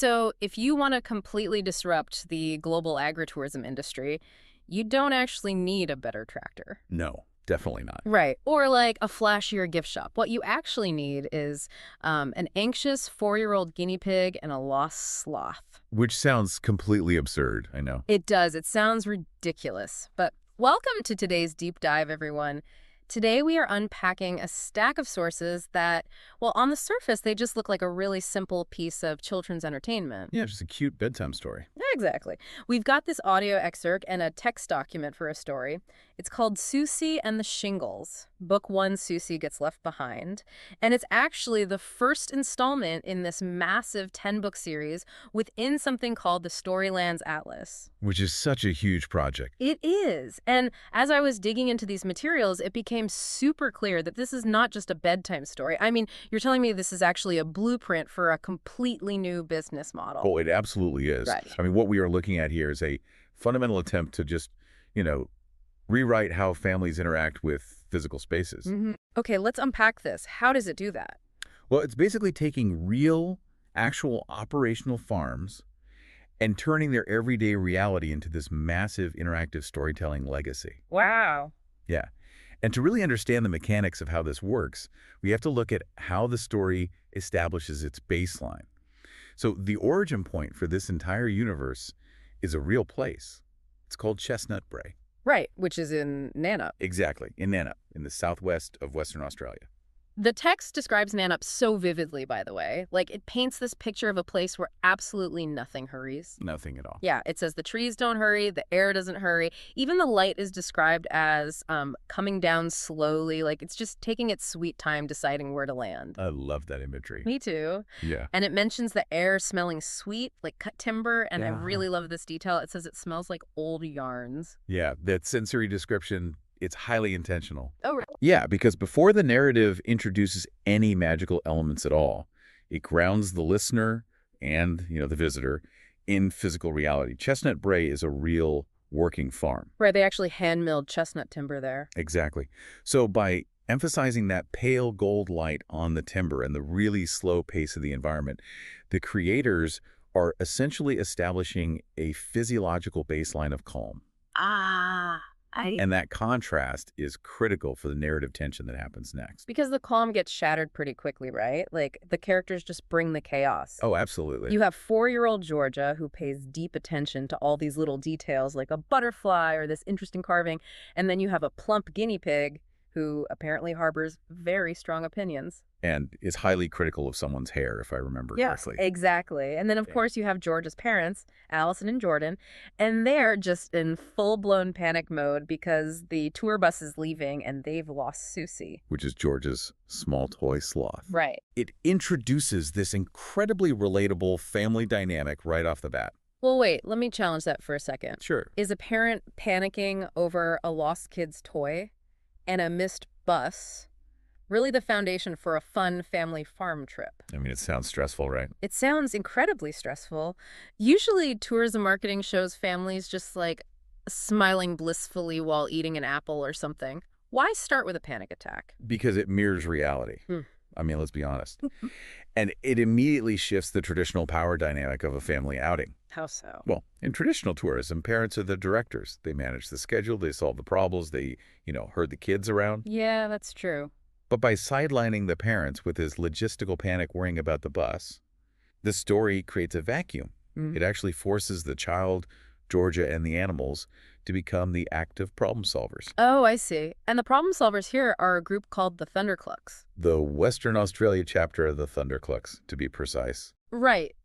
So if you want to completely disrupt the global agritourism industry, you don't actually need a better tractor. No, definitely not. Right. Or like a flashier gift shop. What you actually need is an anxious 4-year-old guinea pig and a lost sloth. Which sounds completely absurd, I know. It does. It sounds ridiculous. But welcome to today's deep dive, everyone. Today we are unpacking a stack of sources that, well, on the surface, they just look like a really simple piece of children's entertainment. Yeah, just a cute bedtime story. Exactly. We've got this audio excerpt and a text document for a story. It's called Souci and the Shingles. Book 1, Souci Gets Left Behind. And it's actually the first installment in this massive 10-book series within something called the Storylands Atlas. Which is such a huge project. It is. And as I was digging into these materials, it became super clear that this is not just a bedtime story. I mean, you're telling me this is actually a blueprint for a completely new business model. Oh, it absolutely is. Right. I mean, what we are looking at here is a fundamental attempt to just, rewrite how families interact with physical spaces. Okay, let's unpack this. How does it do that? Well, it's basically taking real, actual operational farms and turning their everyday reality into this massive interactive storytelling legacy. Wow. Yeah. And to really understand the mechanics of how this works, we have to look at how the story establishes its baseline. So the origin point for this entire universe is a real place. It's called Chestnut Brae. Right, which is in Nana. Exactly, in Nana, in the southwest of Western Australia. The text describes Nannup so vividly, by the way. Like, it paints this picture of a place where absolutely nothing hurries. Nothing at all. Yeah, it says the trees don't hurry, the air doesn't hurry. Even the light is described as coming down slowly. Like, it's just taking its sweet time deciding where to land. I love that imagery. Me too. Yeah. And it mentions the air smelling sweet, like cut timber. And I really love this detail. It says it smells like old yarns. Yeah, that sensory description, it's highly intentional. Oh, really? Yeah, because before the narrative introduces any magical elements at all, it grounds the listener and, the visitor in physical reality. Chestnut Brae is a real working farm. Right, they actually hand-milled chestnut timber there. Exactly. So by emphasizing that pale gold light on the timber and the really slow pace of the environment, the creators are essentially establishing a physiological baseline of calm. And that contrast is critical for the narrative tension that happens next. Because the calm gets shattered pretty quickly, right? Like, the characters just bring the chaos. Oh, absolutely. You have 4-year-old Georgia who pays deep attention to all these little details, like a butterfly or this interesting carving. And then you have a plump guinea pig who apparently harbors very strong opinions. And is highly critical of someone's hair, if I remember correctly. Exactly. And then, of course, you have Georgia's parents, Allison and Jordan, and they're just in full-blown panic mode because the tour bus is leaving and they've lost Souci. Which is Georgia's small toy sloth. Right. It introduces this incredibly relatable family dynamic right off the bat. Well, wait, let me challenge that for a second. Sure. Is a parent panicking over a lost kid's toy and a missed bus really the foundation for a fun family farm trip? I mean, it sounds stressful, right? It sounds incredibly stressful. Usually tourism marketing shows families just like smiling blissfully while eating an apple or something. Why start with a panic attack? Because it mirrors reality. I mean, let's be honest. And it immediately shifts the traditional power dynamic of a family outing. How so? Well, in traditional tourism, parents are the directors. They manage the schedule, they solve the problems, they, herd the kids around. Yeah, that's true. But by sidelining the parents with this logistical panic worrying about the bus, the story creates a vacuum. It actually forces the child, Georgia, and the animals to become the active problem solvers. Oh, I see. And the problem solvers here are a group called the Thunderclucks. The Western Australia chapter of the Thunderclucks, to be precise. Right.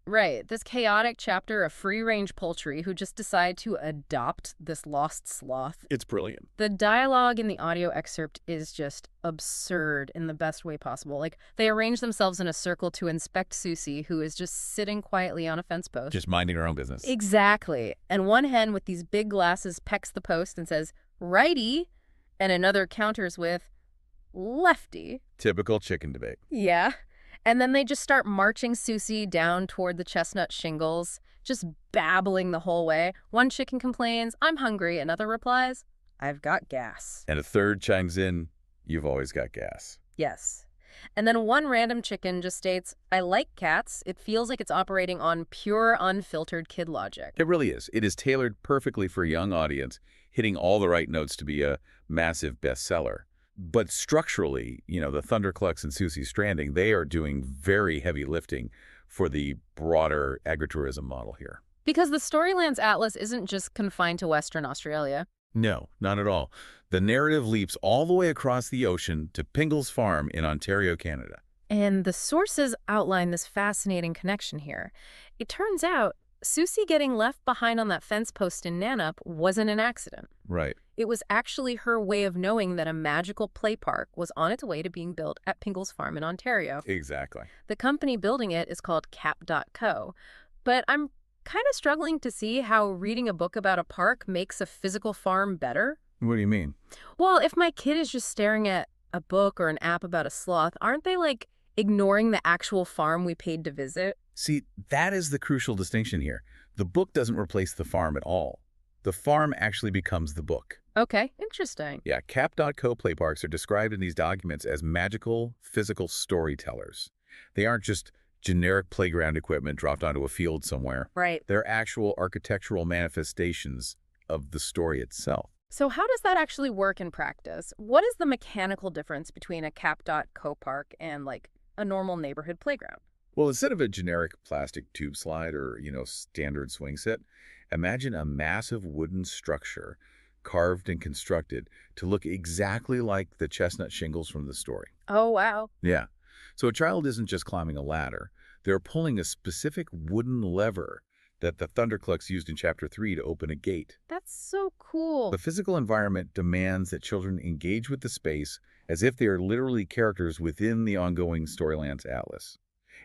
This chaotic chapter of free-range poultry who just decide to adopt this lost sloth. It's brilliant. The dialogue in the audio excerpt is just absurd in the best way possible. Like, they arrange themselves in a circle to inspect Souci, who is just sitting quietly on a fence post. Just minding her own business. Exactly. And one hen with these big glasses pecks the post and says, "Righty," and another counters with, "Lefty." Typical chicken debate. Yeah. And then they just start marching Souci down toward the chestnut shingles, just babbling the whole way. One chicken complains, "I'm hungry." Another replies, "I've got gas." And a third chimes in, "You've always got gas." Yes. And then one random chicken just states, I like cats. It feels like it's operating on pure, unfiltered kid logic. It really is. It is tailored perfectly for a young audience, hitting all the right notes to be a massive bestseller. But structurally, the Thunderclucks and Souci Stranding, they are doing very heavy lifting for the broader agritourism model here. Because the Storylands Atlas isn't just confined to Western Australia. No, not at all. The narrative leaps all the way across the ocean to Pingle's Farm in Ontario, Canada. And the sources outline this fascinating connection here. It turns out Souci getting left behind on that fence post in Nanup wasn't an accident. Right. It was actually her way of knowing that a magical play park was on its way to being built at Pingle's Farm in Ontario. Exactly. The company building it is called Cap.co. But I'm kind of struggling to see how reading a book about a park makes a physical farm better. What do you mean? Well, if my kid is just staring at a book or an app about a sloth, aren't they ignoring the actual farm we paid to visit? See, that is the crucial distinction here. The book doesn't replace the farm at all. The farm actually becomes the book. Okay, interesting. Yeah, Cap.co play parks are described in these documents as magical, physical storytellers. They aren't just generic playground equipment dropped onto a field somewhere. Right. They're actual architectural manifestations of the story itself. So how does that actually work in practice? What is the mechanical difference between a Cap.co park and, a normal neighborhood playground? Well, instead of a generic plastic tube slide or, standard swing set, imagine a massive wooden structure carved and constructed to look exactly like the chestnut shingles from the story. Oh, wow. Yeah. So a child isn't just climbing a ladder. They're pulling a specific wooden lever that the Thunderclucks used in Chapter 3 to open a gate. That's so cool. The physical environment demands that children engage with the space as if they are literally characters within the ongoing Storylands Atlas.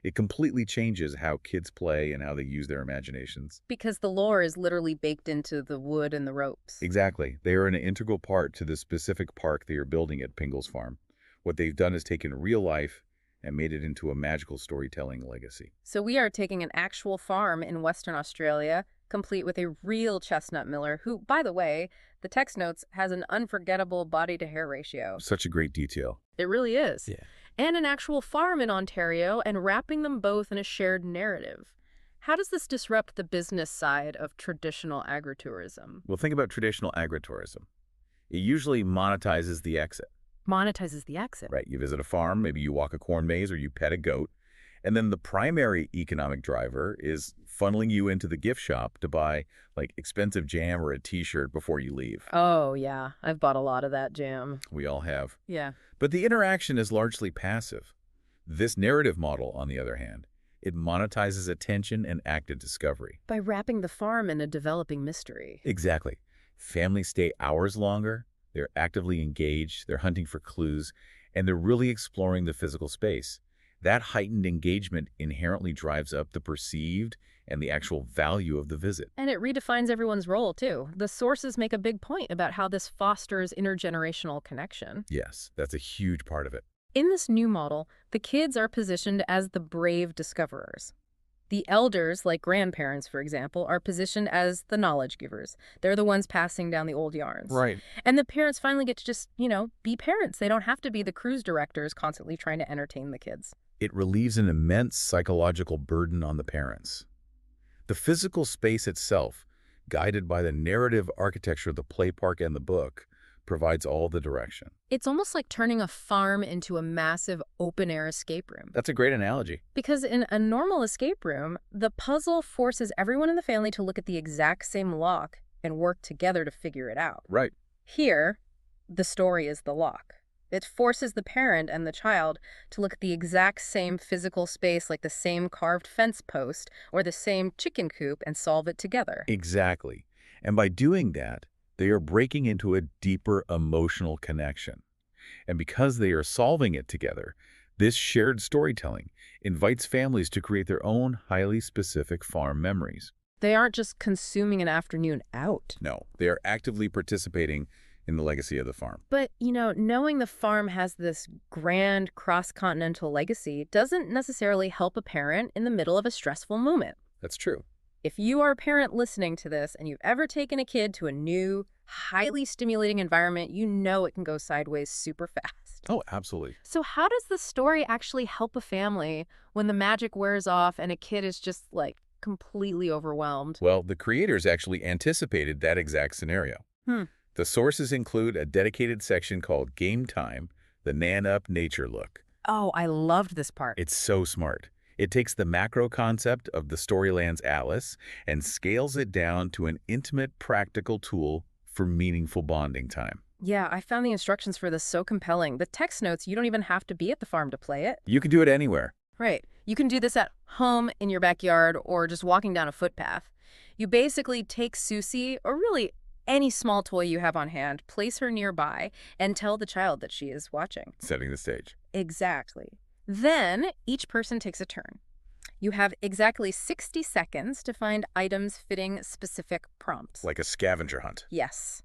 It completely changes how kids play and how they use their imaginations. Because the lore is literally baked into the wood and the ropes. Exactly. They are an integral part to the specific park they are building at Pingle's Farm. What they've done is taken real life and made it into a magical storytelling legacy. So we are taking an actual farm in Western Australia, complete with a real chestnut miller, who, by the way, the text notes has an unforgettable body-to-hair ratio. Such a great detail. It really is. Yeah. And an actual farm in Ontario, and wrapping them both in a shared narrative. How does this disrupt the business side of traditional agritourism? Well, think about traditional agritourism. It usually monetizes the exit. Monetizes the exit. Right. You visit a farm, maybe you walk a corn maze or you pet a goat. And then the primary economic driver is funneling you into the gift shop to buy expensive jam or a t-shirt before you leave. Oh, yeah. I've bought a lot of that jam. We all have. Yeah. But the interaction is largely passive. This narrative model, on the other hand, it monetizes attention and active discovery. By wrapping the farm in a developing mystery. Exactly. Families stay hours longer. They're actively engaged. They're hunting for clues. And they're really exploring the physical space. That heightened engagement inherently drives up the perceived and the actual value of the visit. And it redefines everyone's role, too. The sources make a big point about how this fosters intergenerational connection. Yes, that's a huge part of it. In this new model, the kids are positioned as the brave discoverers. The elders, like grandparents, for example, are positioned as the knowledge givers. They're the ones passing down the old yarns. Right. And the parents finally get to just, be parents. They don't have to be the cruise directors constantly trying to entertain the kids. It relieves an immense psychological burden on the parents. The physical space itself, guided by the narrative architecture of the play park and the book, provides all the direction. It's almost like turning a farm into a massive open-air escape room. That's a great analogy. Because in a normal escape room, the puzzle forces everyone in the family to look at the exact same lock and work together to figure it out. Right. Here, the story is the lock. It forces the parent and the child to look at the exact same physical space, like the same carved fence post or the same chicken coop, and solve it together. Exactly. And by doing that, they are breaking into a deeper emotional connection. And because they are solving it together, this shared storytelling invites families to create their own highly specific farm memories. They aren't just consuming an afternoon out. No, they are actively participating in the legacy of the farm. But, knowing the farm has this grand cross-continental legacy doesn't necessarily help a parent in the middle of a stressful moment. That's true. If you are a parent listening to this and you've ever taken a kid to a new, highly stimulating environment, you know it can go sideways super fast. fast. Oh, absolutely. So how does the story actually help a family when the magic wears off and a kid is just, like, completely overwhelmed? Well, the creators actually anticipated that exact scenario. Hmm. The sources include a dedicated section called Game Time, the Nan-Up Nature Look. Oh, I loved this part. It's so smart. It takes the macro concept of the Storylands Atlas and scales it down to an intimate, practical tool for meaningful bonding time. Yeah, I found the instructions for this so compelling. The text notes, you don't even have to be at the farm to play it. You can do it anywhere. Right. You can do this at home, in your backyard, or just walking down a footpath. You basically take Souci, or really any small toy you have on hand, place her nearby, and tell the child that she is watching. Setting the stage. Exactly. Then each person takes a turn. You have exactly 60 seconds to find items fitting specific prompts. Like a scavenger hunt. Yes.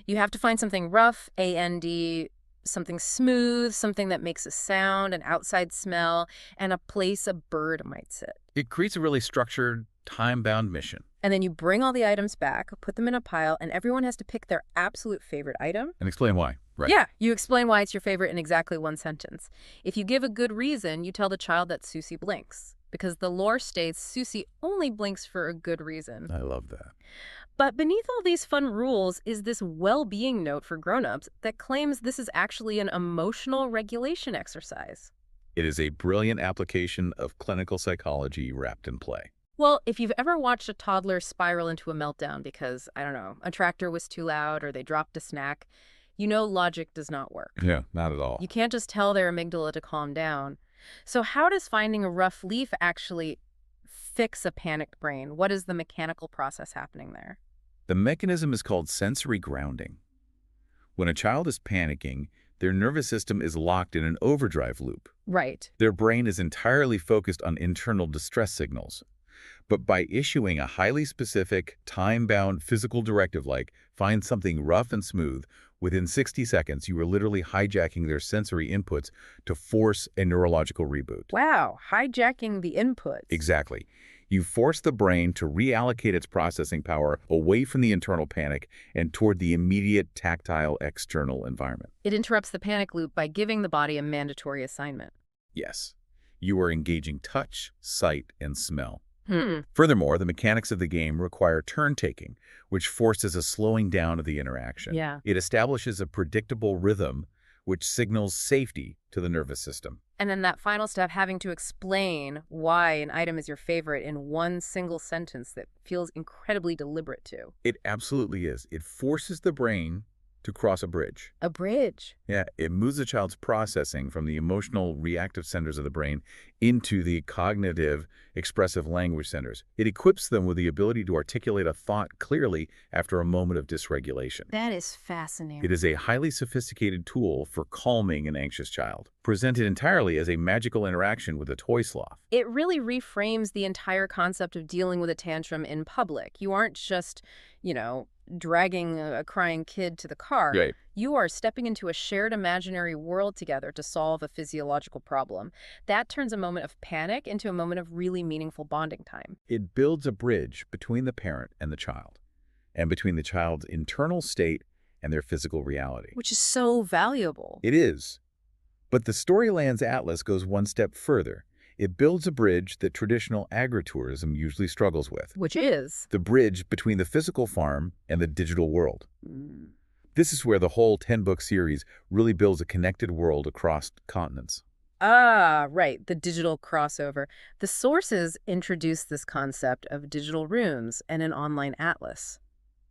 You have to find something rough, A-N-D, something smooth, something that makes a sound, an outside smell, and a place a bird might sit. It creates a really structured, time-bound mission. And then you bring all the items back, put them in a pile, and everyone has to pick their absolute favorite item. And explain why. Right. Yeah, you explain why it's your favorite in exactly one sentence. If you give a good reason, you tell the child that Souci blinks, because the lore states Souci only blinks for a good reason. I love that. But beneath all these fun rules is this well-being note for grown-ups that claims this is actually an emotional regulation exercise. It is a brilliant application of clinical psychology wrapped in play. Well, if you've ever watched a toddler spiral into a meltdown because, I don't know, a tractor was too loud or they dropped a snack, you know logic does not work. Yeah, not at all. You can't just tell their amygdala to calm down. So how does finding a rough leaf actually fix a panicked brain? What is the mechanical process happening there? The mechanism is called sensory grounding. When a child is panicking, their nervous system is locked in an overdrive loop. Right. Their brain is entirely focused on internal distress signals. But by issuing a highly specific, time-bound physical directive like find something rough and smooth, within 60 seconds you are literally hijacking their sensory inputs to force a neurological reboot. Wow, hijacking the inputs. Exactly. You force the brain to reallocate its processing power away from the internal panic and toward the immediate tactile external environment. It interrupts the panic loop by giving the body a mandatory assignment. Yes, you are engaging touch, sight, and smell. Hmm. Furthermore, the mechanics of the game require turn-taking, which forces a slowing down of the interaction. Yeah. It establishes a predictable rhythm, which signals safety to the nervous system. And then that final step, having to explain why an item is your favorite in one single sentence that feels incredibly deliberate too. It absolutely is. It forces the brain to cross a bridge. A bridge. Yeah, it moves the child's processing from the emotional reactive centers of the brain into the cognitive expressive language centers. It equips them with the ability to articulate a thought clearly after a moment of dysregulation. That is fascinating. It is a highly sophisticated tool for calming an anxious child, presented entirely as a magical interaction with a toy sloth. It really reframes the entire concept of dealing with a tantrum in public. You aren't just, dragging a crying kid to the car. Right. You are stepping into a shared imaginary world together to solve a physiological problem. That turns a moment of panic into a moment of really meaningful bonding time. It builds a bridge between the parent and the child, and between the child's internal state and their physical reality. Which is so valuable. It is. But the Storylands Atlas goes one step further. It builds a bridge that traditional agritourism usually struggles with. Which is? The bridge between the physical farm and the digital world. This is where the whole 10-book series really builds a connected world across continents. Ah, right, the digital crossover. The sources introduce this concept of digital rooms and an online atlas.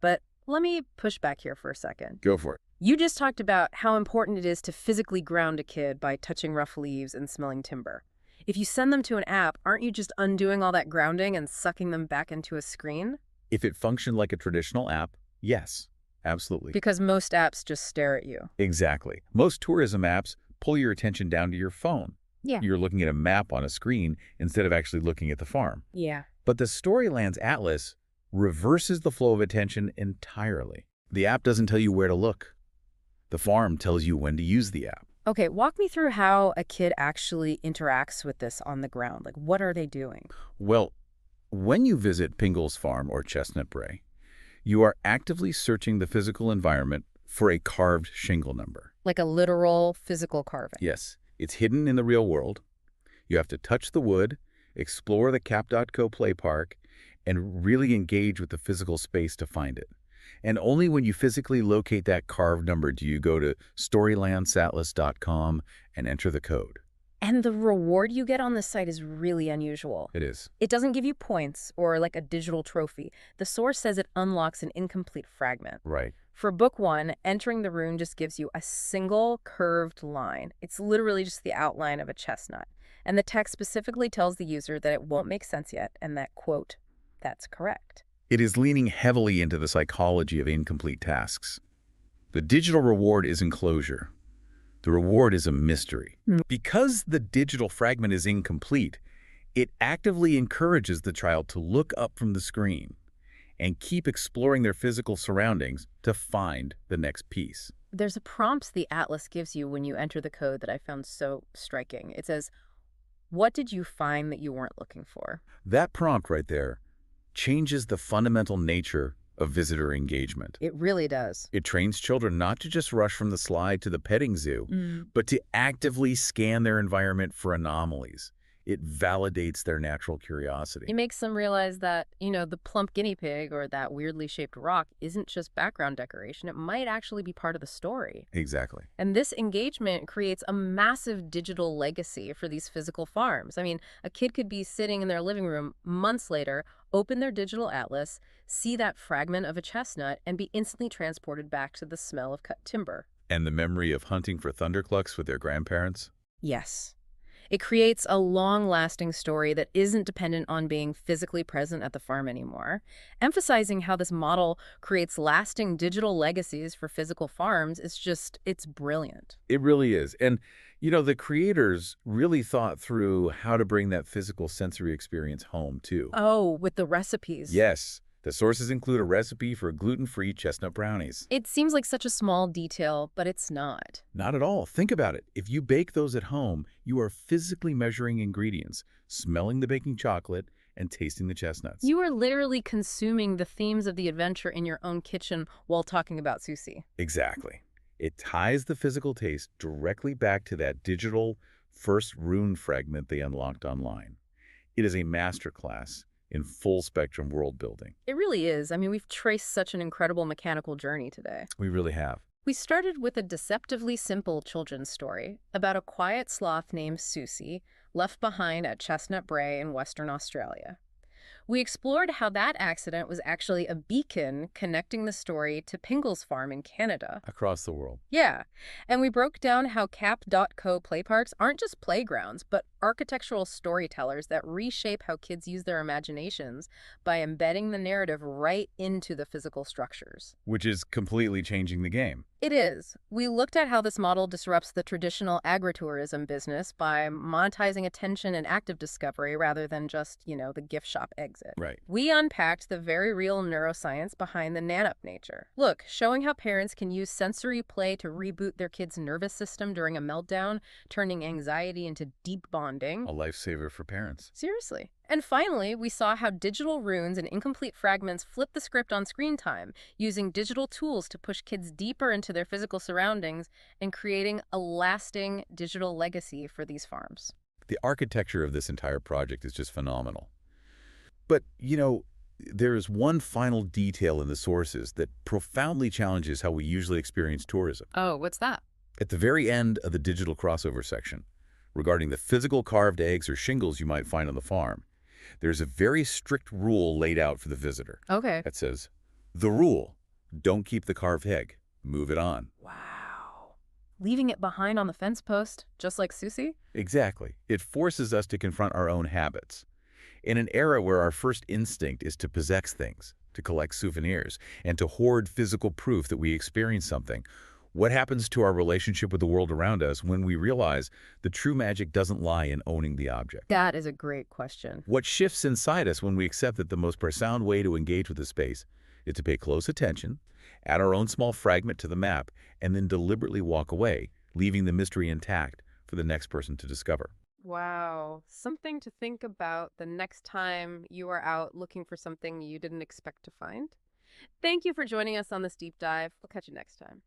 But let me push back here for a second. Go for it. You just talked about how important it is to physically ground a kid by touching rough leaves and smelling timber. If you send them to an app, aren't you just undoing all that grounding and sucking them back into a screen? If it functioned like a traditional app, yes, absolutely. Because most apps just stare at you. Exactly. Most tourism apps pull your attention down to your phone. Yeah. You're looking at a map on a screen instead of actually looking at the farm. Yeah. But the Storylands Atlas reverses the flow of attention entirely. The app doesn't tell you where to look. The farm tells you when to use the app. Okay, walk me through how a kid actually interacts with this on the ground. Like, what are they doing? Well, when you visit Pingle's farm or Chestnut Bray, you are actively searching the physical environment for a carved shingle number. Like a literal physical carving. Yes, it's hidden in the real world. You have to touch the wood, explore the Cap.co play park, and really engage with the physical space to find it. And only when you physically locate that carved number do you go to StorylandsAtlas.com and enter the code. And the reward you get on this site is really unusual. It is. It doesn't give you points or like a digital trophy. The source says it unlocks an incomplete fragment. Right. For book one, entering the rune just gives you a single curved line. It's literally just the outline of a chestnut. And the text specifically tells the user that it won't make sense yet and that, quote, that's correct. It is leaning heavily into the psychology of incomplete tasks. The digital reward is enclosure. The reward is a mystery. Because the digital fragment is incomplete, it actively encourages the child to look up from the screen and keep exploring their physical surroundings to find the next piece. There's a prompt the Atlas gives you when you enter the code that I found so striking. It says, what did you find that you weren't looking for? That prompt right there changes the fundamental nature of visitor engagement. It really does. It trains children not to just rush from the slide to the petting zoo, but to actively scan their environment for anomalies. It validates their natural curiosity. It makes them realize that, the plump guinea pig or that weirdly shaped rock isn't just background decoration. It might actually be part of the story. Exactly. And this engagement creates a massive digital legacy for these physical farms. I mean, a kid could be sitting in their living room months later, open their digital atlas, see that fragment of a chestnut, and be instantly transported back to the smell of cut timber. And the memory of hunting for thunderclucks with their grandparents? Yes. It creates a long-lasting story that isn't dependent on being physically present at the farm anymore. Emphasizing how this model creates lasting digital legacies for physical farms it's brilliant. It really is. And, the creators really thought through how to bring that physical sensory experience home, too. Oh, with the recipes. Yes. The sources include a recipe for gluten-free chestnut brownies. It seems like such a small detail, but it's not. Not at all. Think about it. If you bake those at home, you are physically measuring ingredients, smelling the baking chocolate, and tasting the chestnuts. You are literally consuming the themes of the adventure in your own kitchen while talking about Souci. Exactly. It ties the physical taste directly back to that digital first rune fragment they unlocked online. It is a masterclass in full-spectrum world building. It really is. I mean, we've traced such an incredible mechanical journey today. We really have. We started with a deceptively simple children's story about a quiet sloth named Souci left behind at Chestnut Brae in Western Australia. We explored how that accident was actually a beacon connecting the story to Pingle's farm in Canada. Across the world. Yeah, and we broke down how Cap.co play parks aren't just playgrounds, but architectural storytellers that reshape how kids use their imaginations by embedding the narrative right into the physical structures. Which is completely changing the game. It is. We looked at how this model disrupts the traditional agritourism business by monetizing attention and active discovery rather than just, the gift shop exit. Right. We unpacked the very real neuroscience behind the nanup nature. Look, showing how parents can use sensory play to reboot their kids' nervous system during a meltdown, turning anxiety into deep bonding. A lifesaver for parents. Seriously. And finally, we saw how digital runes and incomplete fragments flip the script on screen time, using digital tools to push kids deeper into their physical surroundings and creating a lasting digital legacy for these farms. The architecture of this entire project is just phenomenal. But, there is one final detail in the sources that profoundly challenges how we usually experience tourism. Oh, what's that? At the very end of the digital crossover section, regarding the physical carved eggs or shingles you might find on the farm, there's a very strict rule laid out for the visitor. Okay. That says, the rule, don't keep the carved egg, move it on. Wow. Leaving it behind on the fence post, just like Souci? Exactly. It forces us to confront our own habits. In an era where our first instinct is to possess things, to collect souvenirs, and to hoard physical proof that we experienced something, what happens to our relationship with the world around us when we realize the true magic doesn't lie in owning the object? That is a great question. What shifts inside us when we accept that the most profound way to engage with the space is to pay close attention, add our own small fragment to the map, and then deliberately walk away, leaving the mystery intact for the next person to discover? Wow. Something to think about the next time you are out looking for something you didn't expect to find. Thank you for joining us on this deep dive. We'll catch you next time.